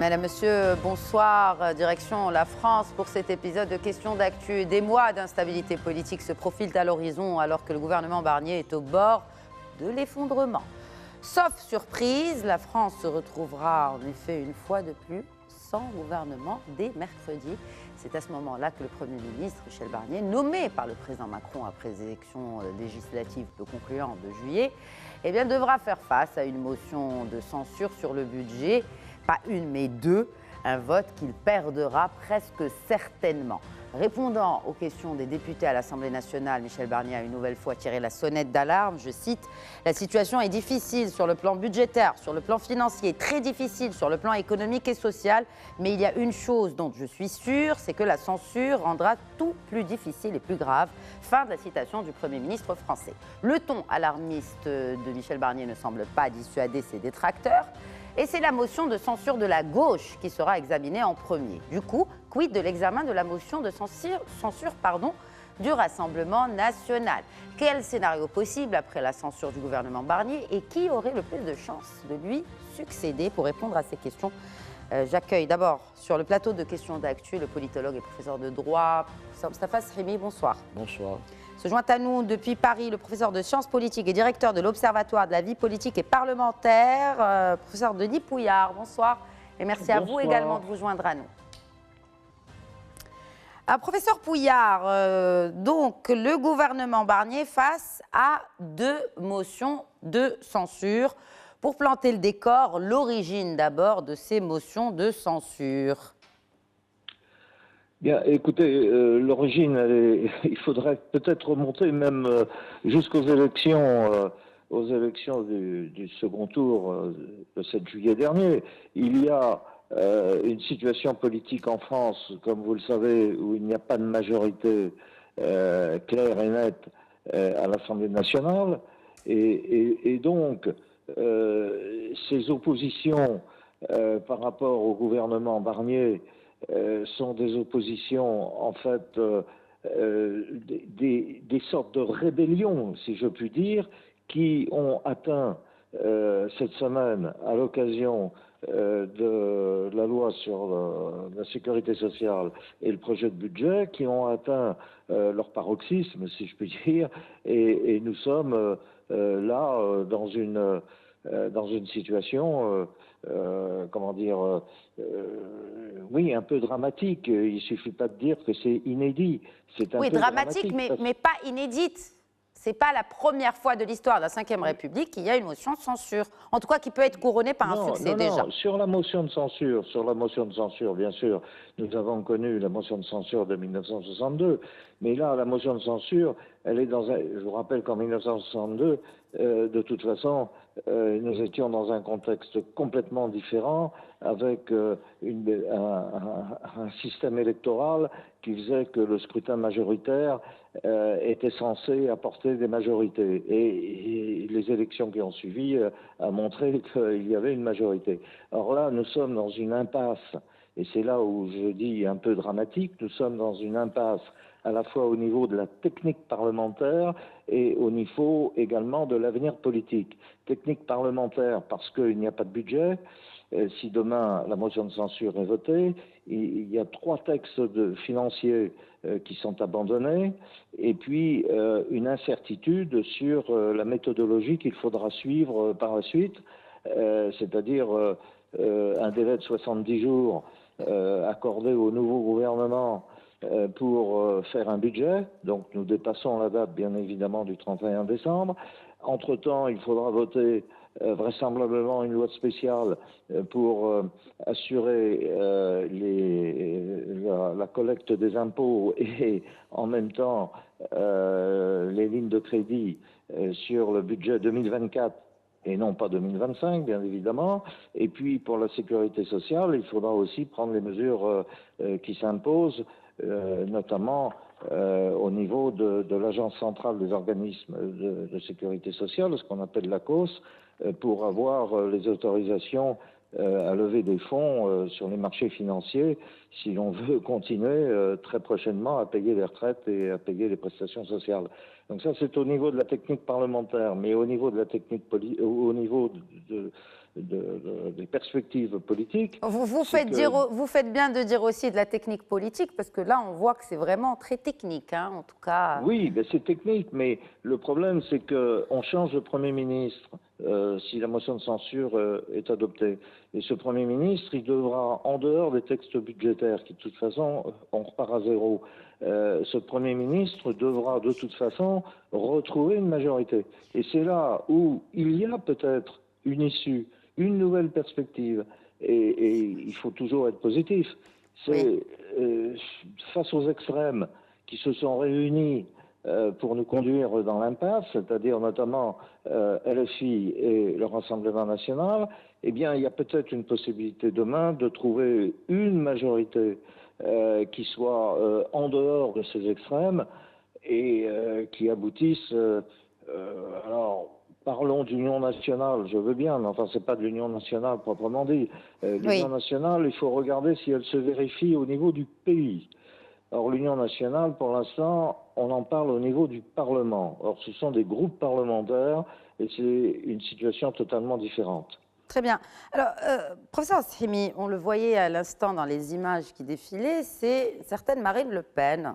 Madame, Monsieur, bonsoir. Direction la France pour cet épisode de Questions d'actu. Des mois d'instabilité politique se profilent à l'horizon alors que le gouvernement Barnier est au bord de l'effondrement. Sauf surprise, la France se retrouvera en effet une fois de plus sans gouvernement dès mercredi. C'est à ce moment-là que le Premier ministre, Michel Barnier, nommé par le président Macron après les élections législatives peu concluantes de juillet, devra faire face à une motion de censure sur le budget. Pas une, mais deux, un vote qu'il perdra presque certainement. Répondant aux questions des députés à l'Assemblée nationale, Michel Barnier a une nouvelle fois tiré la sonnette d'alarme. Je cite, « La situation est difficile sur le plan budgétaire, sur le plan financier, très difficile sur le plan économique et social, mais il y a une chose dont je suis sûre, c'est que la censure rendra tout plus difficile et plus grave. » Fin de la citation du Premier ministre français. Le ton alarmiste de Michel Barnier ne semble pas dissuader ses détracteurs. Et c'est la motion de censure de la gauche qui sera examinée en premier. Du coup, quid de l'examen de la motion de censure du Rassemblement national? Quel scénario possible après la censure du gouvernement Barnier et qui aurait le plus de chances de lui succéder? Pour répondre à ces questions, j'accueille d'abord sur le plateau de Questions d'actu le politologue et professeur de droit, Moustapha Srimi. Bonsoir. Bonsoir. Se joint à nous depuis Paris le professeur de sciences politiques et directeur de l'Observatoire de la vie politique et parlementaire, professeur Denis Pouillard. Bonsoir et merci à vous également de vous joindre à nous. Professeur Pouillard, donc le gouvernement Barnier face à deux motions de censure. Pour planter le décor, l'origine d'abord de ces motions de censure. Bien, écoutez, l'origine, il faudrait peut-être remonter même jusqu'aux élections, du second tour le 7 juillet dernier. Il y a une situation politique en France, comme vous le savez, où il n'y a pas de majorité claire et nette à l'Assemblée nationale, et donc ces oppositions par rapport au gouvernement Barnier sont des oppositions, en fait, des sortes de rébellions, si je puis dire, qui ont atteint cette semaine, à l'occasion de la loi sur la sécurité sociale et le projet de budget, qui ont atteint leur paroxysme, si je puis dire, et nous sommes là dans une situation, oui, un peu dramatique. Il ne suffit pas de dire que c'est inédit. C'est un peu dramatique, mais pas inédite. Ce n'est pas la première fois de l'histoire de la Ve République qu'il y a une motion de censure. En tout cas, qui peut être couronnée par un succès déjà. Non, sur la motion de censure, bien sûr, nous avons connu la motion de censure de 1962, mais là, la motion de censure, elle est dans un... Je vous rappelle qu'en 1962, de toute façon, nous étions dans un contexte complètement différent, avec un système électoral qui faisait que le scrutin majoritaire était censé apporter des majorités. Et les élections qui ont suivi a montré qu'il y avait une majorité. Or là, nous sommes dans une impasse, et c'est là où je dis un peu dramatique, nous sommes dans une impasse à la fois au niveau de la technique parlementaire et au niveau également de l'avenir politique. Technique parlementaire parce qu'il n'y a pas de budget. Si demain la motion de censure est votée, il y a 3 textes financiers qui sont abandonnés, et puis une incertitude sur la méthodologie qu'il faudra suivre par la suite, c'est-à-dire un délai de 70 jours accordé au nouveau gouvernement pour faire un budget. Donc nous dépassons la date bien évidemment du 31 décembre. Entre-temps, il faudra voter vraisemblablement une loi spéciale pour assurer la collecte des impôts et en même temps les lignes de crédit sur le budget 2024 et non pas 2025, bien évidemment. Et puis, pour la sécurité sociale, il faudra aussi prendre les mesures qui s'imposent, notamment au niveau de l'Agence centrale des organismes de sécurité sociale, ce qu'on appelle l'ACOS, pour avoir les autorisations à lever des fonds sur les marchés financiers si l'on veut continuer très prochainement à payer les retraites et à payer les prestations sociales. Donc ça, c'est au niveau de la technique parlementaire, mais au niveau de la technique au niveau des perspectives politiques. Vous faites bien de dire aussi de la technique politique, parce que là, on voit que c'est vraiment très technique, hein, en tout cas. Oui, ben c'est technique, mais le problème, c'est qu'on change de Premier ministre si la motion de censure est adoptée. Et ce Premier ministre, il devra, en dehors des textes budgétaires, qui de toute façon, on repart à zéro, ce Premier ministre devra de toute façon retrouver une majorité. Et c'est là où il y a peut-être une issue, une nouvelle perspective. Et il faut toujours être positif. C'est face aux extrêmes qui se sont réunis pour nous conduire dans l'impasse, c'est-à-dire notamment LFI et le Rassemblement national, eh bien, il y a peut-être une possibilité demain de trouver une majorité qui soit en dehors de ces extrêmes et qui aboutisse. Alors, parlons d'union nationale, je veux bien, mais enfin, c'est pas de l'union nationale proprement dit. L'union nationale, il faut regarder si elle se vérifie au niveau du pays. Or, l'Union nationale, pour l'instant, on en parle au niveau du Parlement. Or, ce sont des groupes parlementaires et c'est une situation totalement différente. Très bien. Alors, professeur Asrimi, on le voyait à l'instant dans les images qui défilaient, c'est certaine Marine Le Pen.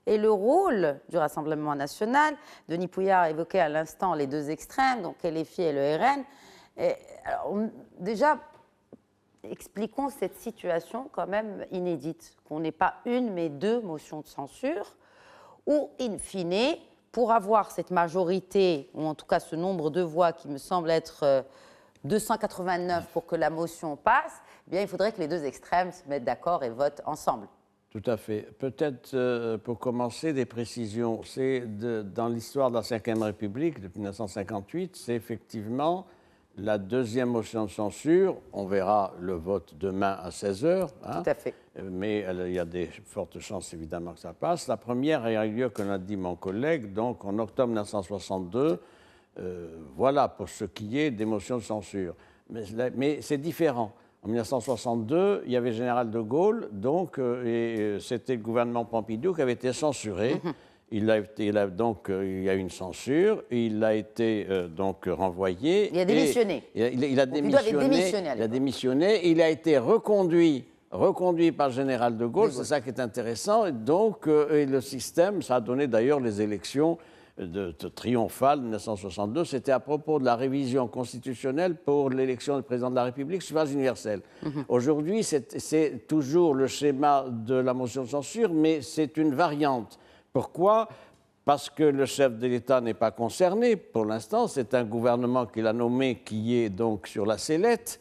Et le rôle du Rassemblement national, Denis Pouillard évoquait à l'instant les deux extrêmes, donc LFI et le RN. Et, alors, déjà, expliquons cette situation quand même inédite, qu'on n'ait pas une mais deux motions de censure, où, in fine, pour avoir cette majorité, ou en tout cas ce nombre de voix qui me semble être 289 pour que la motion passe, eh bien, il faudrait que les deux extrêmes se mettent d'accord et votent ensemble. Tout à fait. Peut-être pour commencer des précisions. C'est dans l'histoire de la Ve République, depuis 1958, c'est effectivement la deuxième motion de censure. On verra le vote demain à 16h. Hein, tout à fait. Mais il y a des fortes chances évidemment que ça passe. La première a eu lieu, comme l'a dit mon collègue, donc en octobre 1962. Voilà pour ce qui est des motions de censure. Mais c'est différent. En 1962, il y avait le général de Gaulle, donc, et c'était le gouvernement Pompidou qui avait été censuré. Il y a eu une censure, il a été donc renvoyé. Il a démissionné. Il a démissionné. Il a été reconduit par le général de Gaulle. C'est ça qui est intéressant. Et donc, et le système, ça a donné d'ailleurs les élections de triomphale de 1962, c'était à propos de la révision constitutionnelle pour l'élection du président de la République, suffrage universel. Aujourd'hui, c'est toujours le schéma de la motion de censure, mais c'est une variante. Pourquoi ? Parce que le chef de l'État n'est pas concerné pour l'instant, c'est un gouvernement qu'il a nommé qui est donc sur la sellette.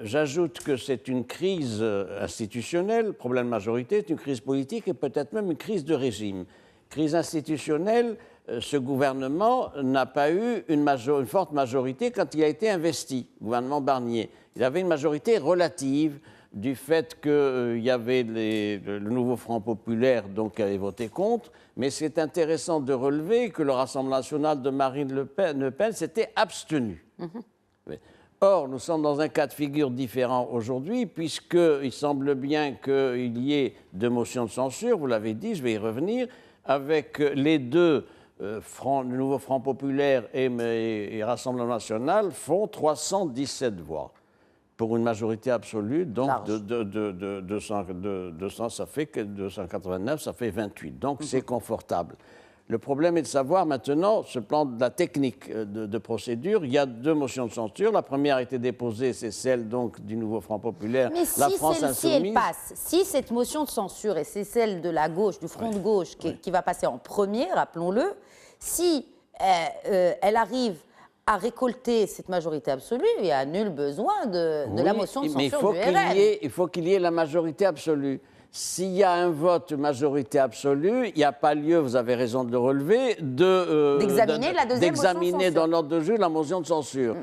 J'ajoute que c'est une crise institutionnelle, problème de majorité, c'est une crise politique et peut-être même une crise de régime. Crise institutionnelle, ce gouvernement n'a pas eu une forte majorité quand il a été investi, le gouvernement Barnier. Il avait une majorité relative du fait qu'il y avait le nouveau Front populaire donc, qui avait voté contre, mais c'est intéressant de relever que le Rassemblement national de Marine Le Pen s'était abstenu. Or, nous sommes dans un cas de figure différent aujourd'hui, puisqu'il semble bien qu'il y ait deux motions de censure, vous l'avez dit, je vais y revenir, avec les deux, le nouveau Front populaire et Rassemblement national, font 317 voix. Pour une majorité absolue, donc de 200, ça fait que 289, ça fait 28. Donc c'est confortable. Le problème est de savoir maintenant, ce plan de la technique de procédure, il y a deux motions de censure. La première a été déposée, c'est celle donc du nouveau Front populaire, mais si la France insoumise. Elle passe, si cette motion de censure, et c'est celle de la gauche, du Front de gauche, qui va passer en premier, rappelons-le, si elle arrive à récolter cette majorité absolue, il n'y a nul besoin de la motion de censure du RN. Il faut qu'il y ait la majorité absolue. S'il y a un vote majorité absolue, il n'y a pas lieu, vous avez raison de le relever, d'examiner la deuxième motion de censure. Dans l'ordre de jeu la motion de censure.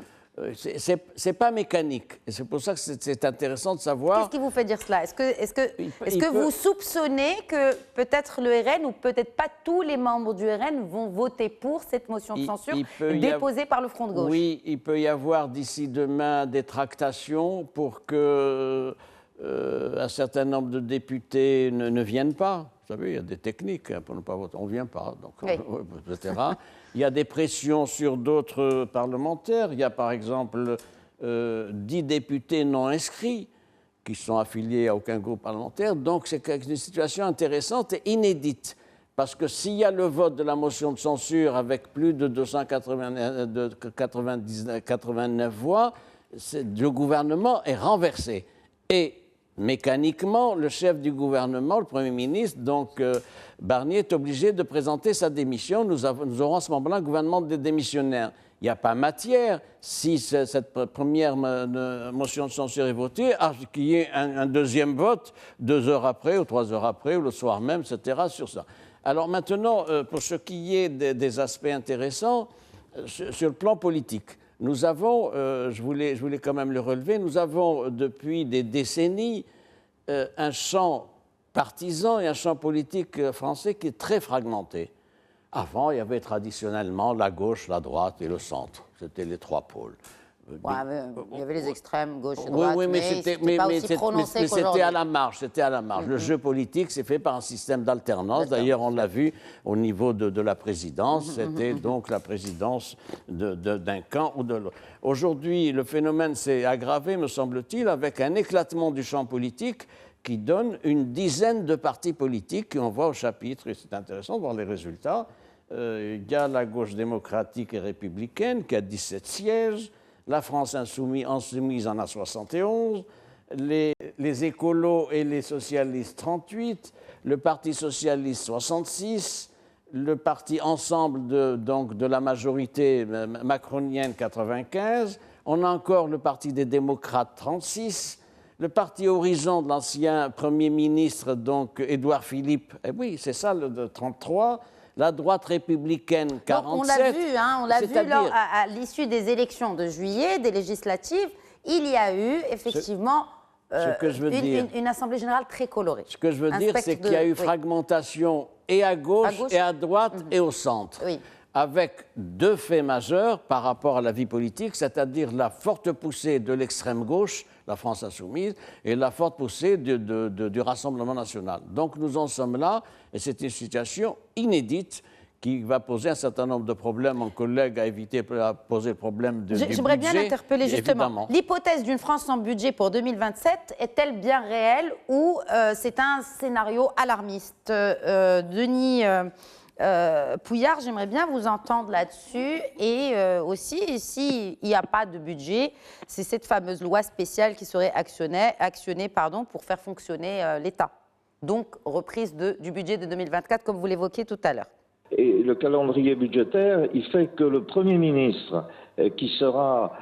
C'est pas mécanique. Et c'est pour ça que c'est intéressant de savoir... Qu'est-ce qui vous fait dire cela ? Est-ce que vous soupçonnez que peut-être le RN, ou peut-être pas tous les membres du RN, vont voter pour cette motion de censure déposée par le Front de gauche ? Oui, il peut y avoir d'ici demain des tractations pour que un certain nombre de députés ne viennent pas. Vous savez, il y a des techniques pour ne pas voter. On ne vient pas, donc, etc. Il y a des pressions sur d'autres parlementaires. Il y a par exemple 10 députés non inscrits qui sont affiliés à aucun groupe parlementaire. Donc c'est une situation intéressante et inédite. Parce que s'il y a le vote de la motion de censure avec plus de 289 voix, le gouvernement est renversé. Et mécaniquement, le chef du gouvernement, le Premier ministre, donc Barnier, est obligé de présenter sa démission. Nous aurons à ce moment-là un gouvernement de démissionnaires. Il n'y a pas matière, si cette première motion de censure est votée, à qu'il y ait un deuxième vote 2 heures après ou 3 heures après ou le soir même, etc. sur ça. Alors maintenant, pour ce qui est des aspects intéressants, sur le plan politique, nous avons, je voulais quand même le relever, nous avons depuis des décennies un champ partisan et un champ politique français qui est très fragmenté. Avant, il y avait traditionnellement la gauche, la droite et le centre. C'était les 3 pôles. Ouais, il y avait les extrêmes, gauche et droite, mais c'était à la marge. C'était à la marge. Le jeu politique s'est fait par un système d'alternance. D'ailleurs, on l'a vu au niveau de la présidence. C'était donc la présidence d'un camp ou de l'autre. Aujourd'hui, le phénomène s'est aggravé, me semble-t-il, avec un éclatement du champ politique qui donne une dizaine de partis politiques qu'on voit au chapitre, et c'est intéressant de voir les résultats. Il y a la gauche démocratique et républicaine qui a 17 sièges, la France insoumise en a 71, les écolos et les socialistes 38, le Parti socialiste 66, le parti Ensemble de la majorité macronienne 95, on a encore le Parti des démocrates 36, le parti Horizon de l'ancien Premier ministre, donc Édouard Philippe, oui, c'est ça, le 33, la droite républicaine 47. Donc on l'a vu à l'issue des élections de juillet, des législatives, il y a eu effectivement une assemblée générale très colorée. Ce que je veux dire, c'est qu'il y a eu fragmentation et à gauche et à droite et au centre. Oui. Avec 2 faits majeurs par rapport à la vie politique, c'est-à-dire la forte poussée de l'extrême gauche, la France insoumise, et la forte poussée du Rassemblement national. Donc nous en sommes là, et c'est une situation inédite qui va poser un certain nombre de problèmes. Mon collègue a évité de poser le problème du budget. J'aimerais bien l'interpeller justement. L'hypothèse d'une France sans budget pour 2027 est-elle bien réelle ou c'est un scénario alarmiste? Denis Pouillard, j'aimerais bien vous entendre là-dessus. Et aussi, s'il n'y a pas de budget, c'est cette fameuse loi spéciale qui serait actionnée pour faire fonctionner l'État. Donc, reprise du budget de 2024, comme vous l'évoquiez tout à l'heure. Et le calendrier budgétaire, il fait que le Premier ministre qui sera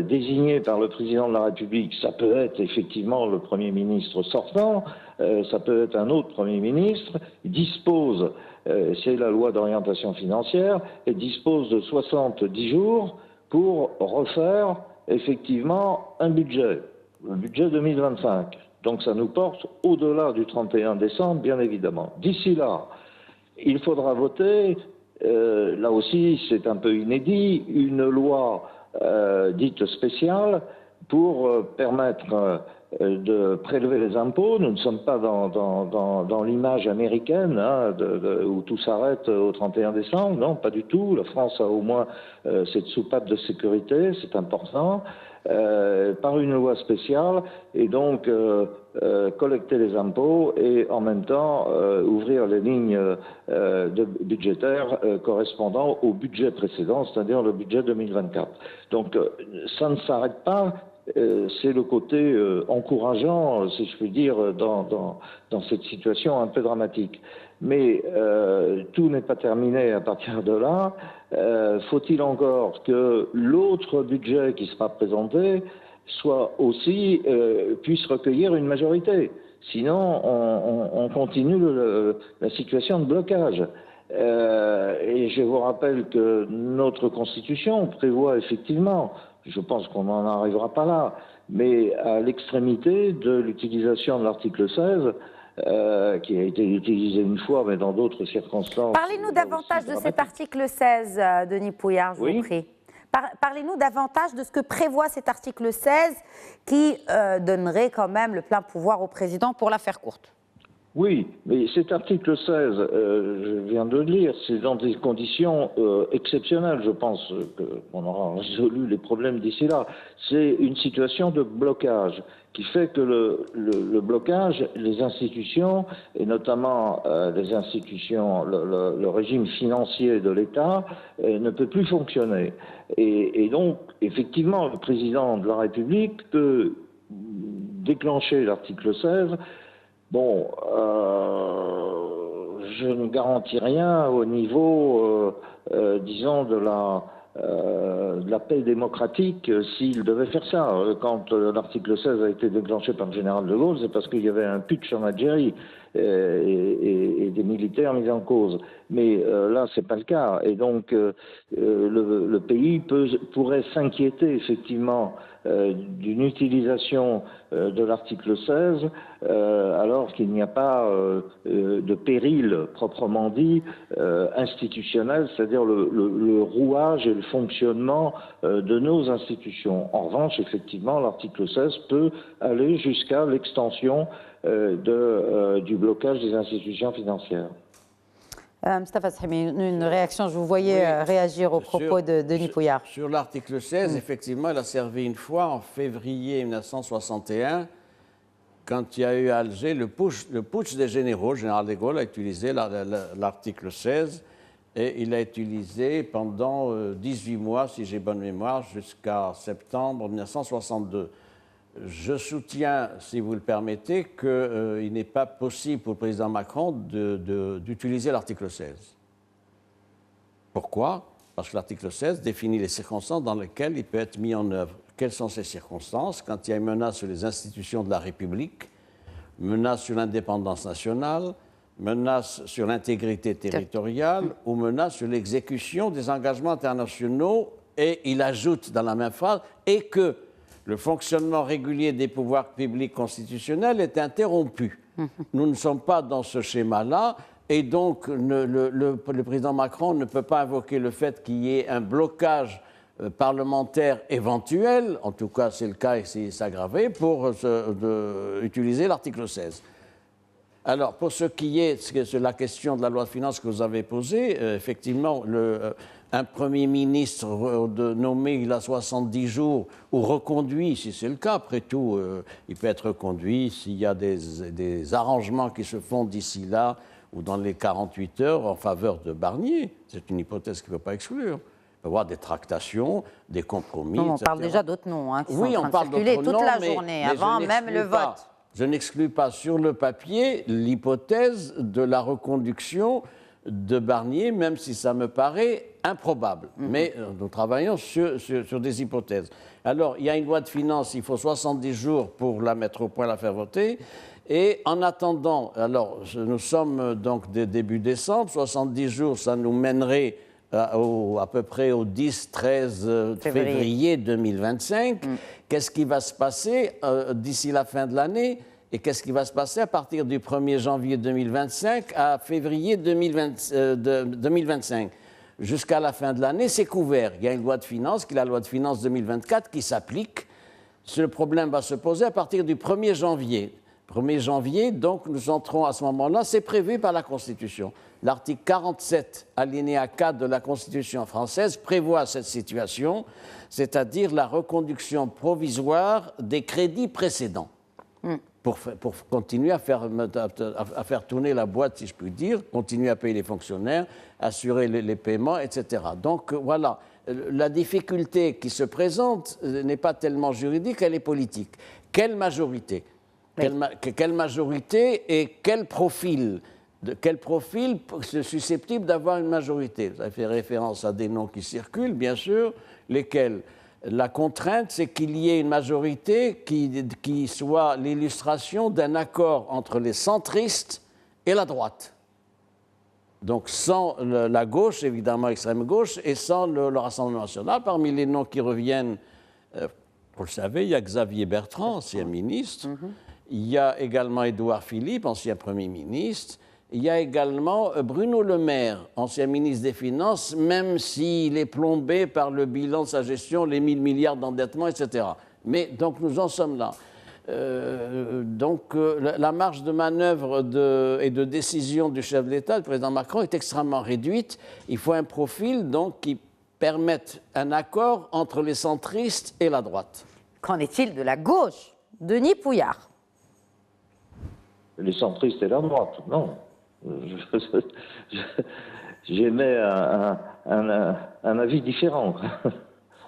désigné par le Président de la République, ça peut être effectivement le Premier ministre sortant, ça peut être un autre Premier ministre, dispose, c'est la loi d'orientation financière, et dispose de 70 jours pour refaire effectivement un budget, le budget 2025. Donc ça nous porte au-delà du 31 décembre, bien évidemment. D'ici là, il faudra voter, là aussi c'est un peu inédit, une loi dite spéciale pour permettre de prélever les impôts. Nous ne sommes pas dans l'image américaine où tout s'arrête au 31 décembre, non, pas du tout. La France a au moins cette soupape de sécurité, c'est important. Par une loi spéciale et donc collecter les impôts et en même temps ouvrir les lignes budgétaires correspondant au budget précédent, c'est-à-dire le budget 2024. Donc ça ne s'arrête pas. C'est le côté encourageant, si je puis dire, dans cette situation un peu dramatique. Mais tout n'est pas terminé à partir de là. Faut-il encore que l'autre budget qui sera présenté soit aussi puisse recueillir une majorité? Sinon, on continue la situation de blocage. Et je vous rappelle que notre Constitution prévoit effectivement, je pense qu'on n'en arrivera pas là, mais à l'extrémité de l'utilisation de l'article 16, qui a été utilisé une fois, mais dans d'autres circonstances. Parlez-nous davantage de cet article 16, Denis Pouillard, je vous prie. Parlez-nous davantage de ce que prévoit cet article 16 qui donnerait quand même le plein pouvoir au président, pour la faire courte. Oui, mais cet article 16, je viens de le lire, c'est dans des conditions exceptionnelles. Je pense qu'on aura résolu les problèmes d'ici là. C'est une situation de blocage qui fait que le blocage, les institutions, et notamment les institutions, le régime financier de l'État, ne peut plus fonctionner. Et donc, effectivement, le président de la République peut déclencher l'article 16. Bon, je ne garantis rien au niveau, disons, de la paix démocratique s'il devait faire ça. Quand l'article 16 a été déclenché par le général de Gaulle, c'est parce qu'il y avait un putsch en Algérie et des militaires mis en cause. Mais là, c'est pas le cas. Et donc, le pays pourrait s'inquiéter effectivement d'une utilisation de l'article 16 alors qu'il n'y a pas de péril proprement dit institutionnel, c'est-à-dire le rouage et le fonctionnement de nos institutions. En revanche, effectivement, l'article 16 peut aller jusqu'à l'extension du blocage des institutions financières. Mustapha Sahimi, une réaction, je vous voyais réagir aux propos de Denis Pouillard. Sur l'article 16, effectivement, il a servi une fois en février 1961, quand il y a eu à Alger le putsch des généraux. Le général de Gaulle a utilisé l'article 16 et il l'a utilisé pendant 18 mois, si j'ai bonne mémoire, jusqu'à septembre 1962. Je soutiens, si vous le permettez, qu'il n'est pas possible pour le président Macron d'utiliser l'article 16. Pourquoi? Parce que l'article 16 définit les circonstances dans lesquelles il peut être mis en œuvre. Quelles sont ces circonstances? Quand il y a une menace sur les institutions de la République, menace sur l'indépendance nationale, menace sur l'intégrité territoriale ou menace sur l'exécution des engagements internationaux. Et il ajoute dans la même phrase « et que le fonctionnement régulier des pouvoirs publics constitutionnels est interrompu. » Nous ne sommes pas dans ce schéma-là, et donc le président Macron ne peut pas invoquer le fait qu'il y ait un blocage parlementaire éventuel, en tout cas c'est le cas et c'est aggravé, pour utiliser l'article 16. Alors, pour ce qui est de la question de la loi de finances que vous avez posée, effectivement, un Premier ministre nommé il a 70 jours ou reconduit, si c'est le cas, après tout, il peut être reconduit s'il y a des arrangements qui se font d'ici là ou dans les 48 heures en faveur de Barnier. C'est une hypothèse qu'il ne faut pas exclure. Il peut y avoir des tractations, des compromis, on etc. parle déjà d'autres noms qui oui, sont en train de circuler toute la journée, avant même le vote. Je n'exclus pas sur le papier l'hypothèse de la reconduction de Barnier, même si ça me paraît improbable. Mais nous travaillons sur des hypothèses. Alors, il y a une loi de finances, il faut 70 jours pour la mettre au point, la faire voter. Et en attendant, alors nous sommes donc début décembre, 70 jours, ça nous mènerait à peu près au 10-13 février 2025. Qu'est-ce qui va se passer d'ici la fin de l'année et qu'est-ce qui va se passer à partir du 1er janvier 2025 à février 2025 ? Jusqu'à la fin de l'année, c'est couvert. Il y a une loi de finances, qui est la loi de finances 2024, qui s'applique. Ce problème va se poser à partir du 1er janvier. 1er janvier, donc nous entrons à ce moment-là, c'est prévu par la Constitution. L'article 47, alinéa 4 de la Constitution française prévoit cette situation, c'est-à-dire la reconduction provisoire des crédits précédents, pour continuer à faire tourner la boîte, si je puis dire, continuer à payer les fonctionnaires, assurer les paiements, etc. Donc voilà, la difficulté qui se présente n'est pas tellement juridique, elle est politique. Quelle majorité ? Quelle majorité et quel profil susceptible d'avoir une majorité? Vous avez fait référence à des noms qui circulent, bien sûr, lesquels? La contrainte, c'est qu'il y ait une majorité qui soit l'illustration d'un accord entre les centristes et la droite. Donc sans la gauche, évidemment extrême gauche, et sans le Rassemblement national. Parmi les noms qui reviennent, vous le savez, il y a Xavier Bertrand, ancien ministre. Il y a également Édouard Philippe, ancien Premier ministre. Il y a également Bruno Le Maire, ancien ministre des Finances, même s'il est plombé par le bilan de sa gestion, les 1000 milliards d'endettement, etc. Mais donc nous en sommes là. La marge de manœuvre et de décision du chef de l'État, le président Macron, est extrêmement réduite. Il faut un profil donc, qui permette un accord entre les centristes et la droite. Qu'en est-il de la gauche? Denis Pouillard. Les centristes et la droite, non. J'émets un avis différent.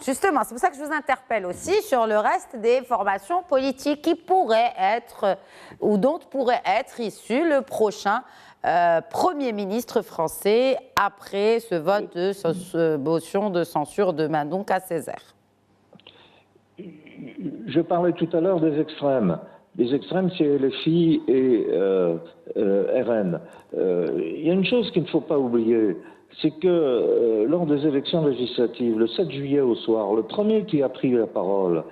Justement, c'est pour ça que je vous interpelle aussi sur le reste des formations politiques qui pourraient être, ou dont pourrait être issu le prochain Premier ministre français après ce vote de motion de censure de Manon Césaire. Je parlais tout à l'heure des extrêmes. Les extrêmes, c'est LFI et RN. Il y a une chose qu'il ne faut pas oublier, c'est que lors des élections législatives, le 7 juillet au soir, le premier qui a pris la parole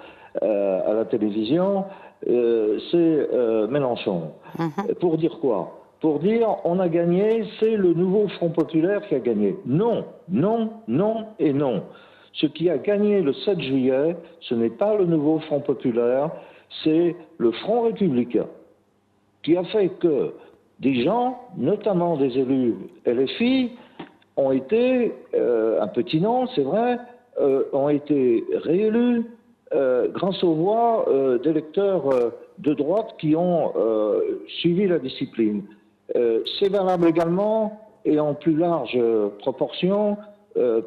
à la télévision, c'est Mélenchon. Pour dire quoi? Pour dire, on a gagné, c'est le nouveau Front populaire qui a gagné. Non, non, non et non. Ce qui a gagné le 7 juillet, ce n'est pas le nouveau Front populaire, c'est le Front républicain, qui a fait que des gens, notamment des élus LFI, ont été, un petit nom, c'est vrai, ont été réélus grâce aux voix d'électeurs de droite qui ont suivi la discipline. C'est valable également, et en plus large proportion,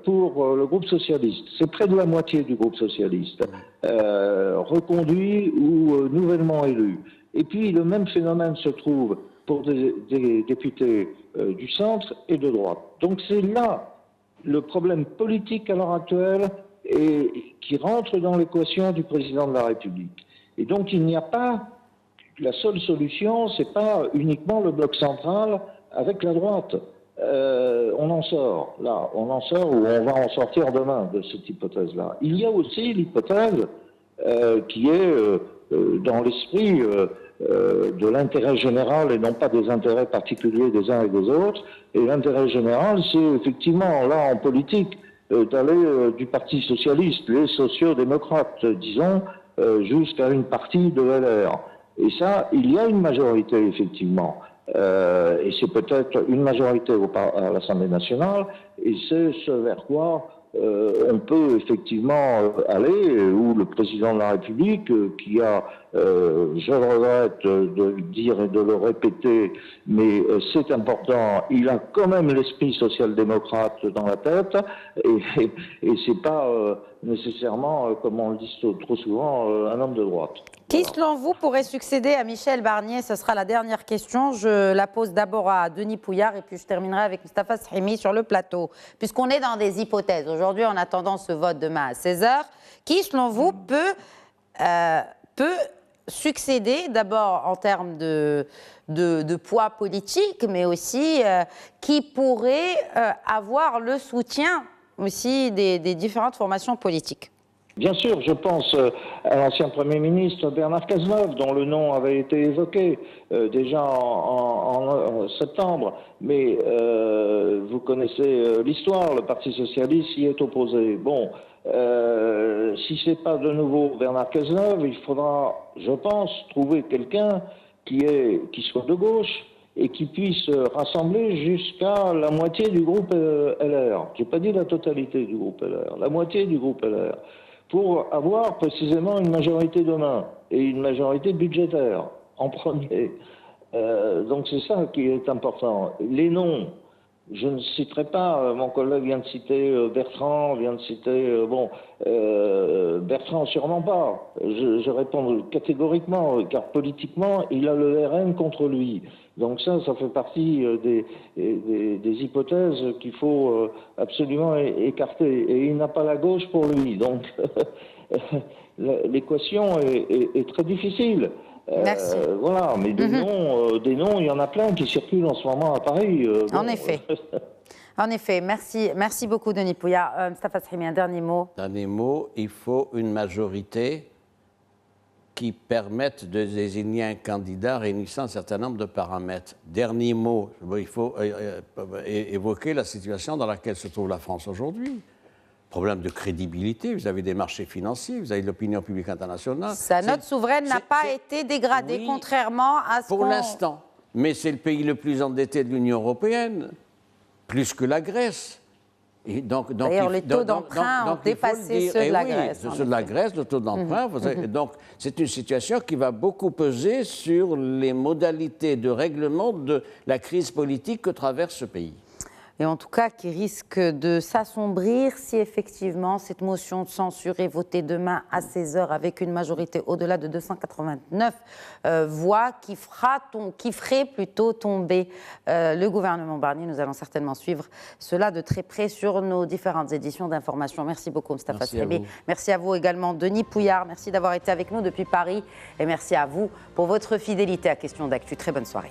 pour le groupe socialiste. C'est près de la moitié du groupe socialiste, reconduit ou nouvellement élu. Et puis le même phénomène se trouve pour des députés du centre et de droite. Donc c'est là le problème politique à l'heure actuelle et qui rentre dans l'équation du président de la République. Et donc il n'y a pas, la seule solution, c'est pas uniquement le bloc central avec la droite. On en sort, là, on en sort ou on va en sortir demain de cette hypothèse-là. Il y a aussi l'hypothèse qui est dans l'esprit de l'intérêt général et non pas des intérêts particuliers des uns et des autres. Et l'intérêt général, c'est effectivement, là, en politique, d'aller du Parti socialiste, les sociaux-démocrates, disons, jusqu'à une partie de LR. Et ça, il y a une majorité, effectivement. Et c'est peut-être une majorité à l'Assemblée nationale, et c'est ce vers quoi on peut effectivement aller, où le président de la République, qui a, je le regrette de le dire et de le répéter, mais c'est important, il a quand même l'esprit social-démocrate dans la tête, et c'est pas nécessairement, comme on le dit trop souvent, un homme de droite. Qui, selon vous, pourrait succéder à Michel Barnier? Ce sera la dernière question. Je la pose d'abord à Denis Pouillard et puis je terminerai avec Moustapha Srimi sur le plateau. Puisqu'on est dans des hypothèses. Aujourd'hui, en attendant ce vote demain à 16h, qui, selon vous, peut succéder d'abord en termes de poids politique, mais aussi qui pourrait avoir le soutien aussi des différentes formations politiques? Bien sûr, je pense à l'ancien Premier ministre Bernard Cazeneuve, dont le nom avait été évoqué déjà en septembre, mais vous connaissez l'histoire, le Parti socialiste y est opposé. Bon, si c'est pas de nouveau Bernard Cazeneuve, il faudra, je pense, trouver quelqu'un qui soit de gauche et qui puisse rassembler jusqu'à la moitié du groupe LR. J'ai pas dit la totalité du groupe LR, la moitié du groupe LR. Pour avoir précisément une majorité demain et une majorité budgétaire en premier. Donc c'est ça qui est important. Les noms, je ne citerai pas, mon collègue vient de citer Bertrand, vient de citer, Bertrand sûrement pas. Je réponds catégoriquement, car politiquement, il a le RN contre lui. Donc ça fait partie des hypothèses qu'il faut absolument écarter. Et il n'a pas la gauche pour lui. Donc l'équation est très difficile. Merci. Voilà, mais des noms, il y en a plein qui circulent en ce moment à Paris. En effet. En effet, merci beaucoup Denis Pouillard. Moustapha Srimi, un dernier mot. Dernier mot, il faut une majorité qui permettent de désigner un candidat réunissant un certain nombre de paramètres. Dernier mot, il faut évoquer la situation dans laquelle se trouve la France aujourd'hui. problème de crédibilité, vous avez des marchés financiers, vous avez l'opinion publique internationale. Sa note souveraine n'a pas été dégradée, oui, contrairement à ce pour l'instant. Mais c'est le pays le plus endetté de l'Union européenne, plus que la Grèce. D'ailleurs, les taux d'emprunt ont dépassé ceux de la Grèce. Ceux de la Grèce, le taux d'emprunt. Donc, c'est une situation qui va beaucoup peser sur les modalités de règlement de la crise politique que traverse ce pays. Et en tout cas qui risque de s'assombrir si effectivement cette motion de censure est votée demain à 16h avec une majorité au-delà de 289 voix qui ferait plutôt tomber le gouvernement Barnier. Nous allons certainement suivre cela de très près sur nos différentes éditions d'information. Merci beaucoup Moustapha Sribi. Merci à vous également Denis Pouillard. Merci d'avoir été avec nous depuis Paris et merci à vous pour votre fidélité à Questions d'Actu. Très bonne soirée.